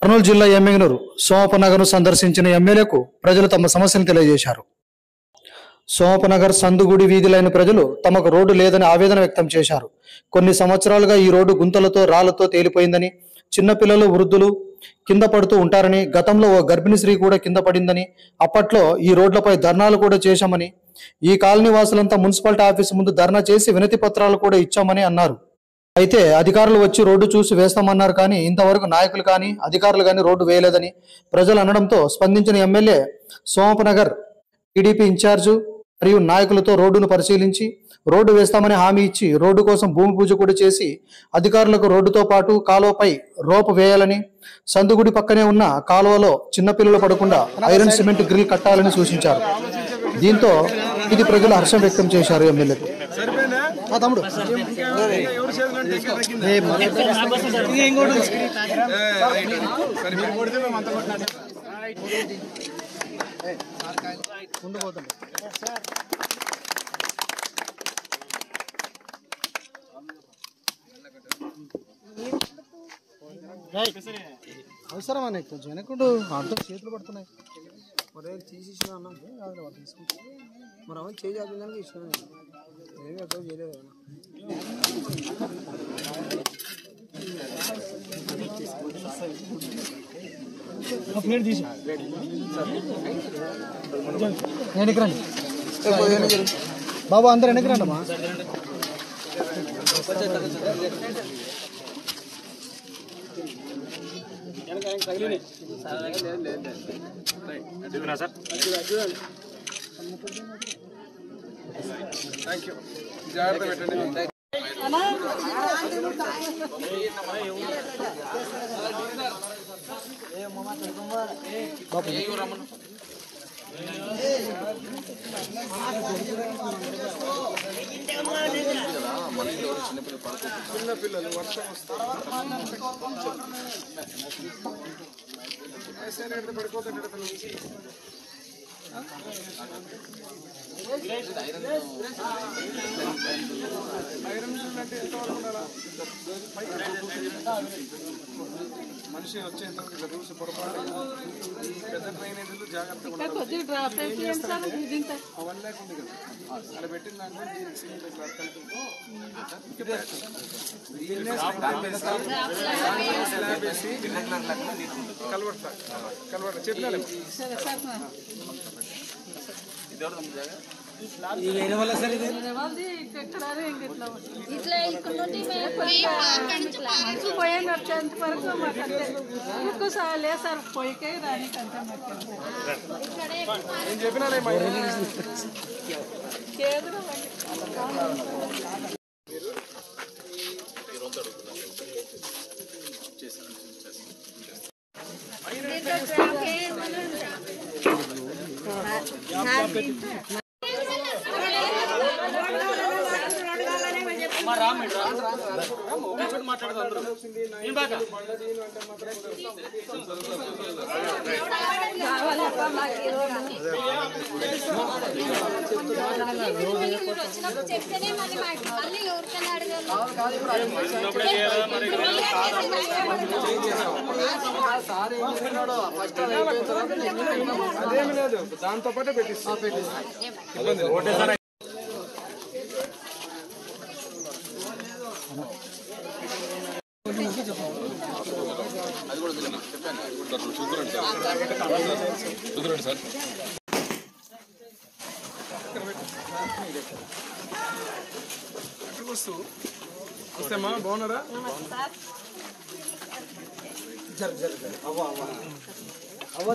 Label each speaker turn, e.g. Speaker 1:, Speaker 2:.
Speaker 1: కర్నూలు జిల్లా ఎమ్మిగనూరు సోమపనగర్ను సందర్శించిన ఎమ్మెల్యేకు ప్రజలు తమ సమస్యను తెలియజేశారు. సోమపనగర్ సందుగుడి వీధిలైన ప్రజలు తమకు రోడ్డు లేదని ఆవేదన వ్యక్తం చేశారు. కొన్ని సంవత్సరాలుగా ఈ రోడ్డు గుంతలతో రాళ్లతో తేలిపోయిందని, చిన్నపిల్లలు వృద్ధులు కింద పడుతూ ఉంటారని, గతంలో ఓ గర్భిణీ స్త్రీ కూడా కింద పడిందని, అప్పట్లో ఈ రోడ్లపై ధర్నాలు కూడా చేశామని, ఈ కాలనీ వాసులంతా మున్సిపాలిటీ ఆఫీసు ముందు ధర్నా చేసి వినతి పత్రాలు కూడా ఇచ్చామని అన్నారు. అయితే అధికారులు వచ్చి రోడ్డు చూసి వేస్తామన్నారు కానీ ఇంతవరకు నాయకులు కానీ అధికారులు కానీ రోడ్డు వేయలేదని ప్రజలు అనడంతో స్పందించిన ఎమ్మెల్యే సోమపనగర్ టీడీపీ ఇన్ఛార్జు మరియు నాయకులతో రోడ్డును పరిశీలించి రోడ్డు వేస్తామని హామీ ఇచ్చి రోడ్డు కోసం భూమి పూజ కూడా చేసి అధికారులకు రోడ్డుతో పాటు కాలువపై రోపు వేయాలని, సందుగుడి పక్కనే ఉన్న కాలువలో చిన్నపిల్లలు పడకుండా ఐరన్ సిమెంట్ గ్రిల్ కట్టాలని సూచించారు. దీంతో ఇది ప్రజలు హర్షం వ్యక్తం చేశారు. ఎమ్మెల్యేకు తమ్ముడు అవసరమా నీకు? కొంచెం వెనకుండు, అర్థం చేతులు పడుతున్నాయి.
Speaker 2: మరి తీసేసిన అన్న తీసుకుంటే మరి అవన్నీ చేయాలని ఇష్టం ఏమి అక్కడ చేయలేదు.
Speaker 1: ఎన్నికరండి బాబు, అందరు ఎన్నికరండి అమ్మా.
Speaker 3: జాగ్రత్త పెట్టండి. చిన్నపిల్లలు వర్షం వస్తుంది పడిపోతుంది. మనిషి వచ్చేంత రూల్స్ పొరపాటు. ఈ పెద్ద డ్రైనేజీలు జాగ్రత్తగా అవన్నీ లేకుండా కదా అక్కడ పెట్టిన దాంట్లో కలవట చెప్పినా
Speaker 2: వేరే వాళ్ళ సరే
Speaker 4: పోయాను వచ్చేంత వరకు మాకు ఎక్కువ లేదు సార్. పోయికే రానికి అంతా
Speaker 3: నేను చెప్పినా
Speaker 5: చెప్తేనే మళ్ళీ ఎవరికైనా
Speaker 3: అదేమి లేదు, దాంతో పాటే పెట్టిస్తాం. సార్ వస్తేమ్మా బాగున్నారా?
Speaker 2: జర అవ్వ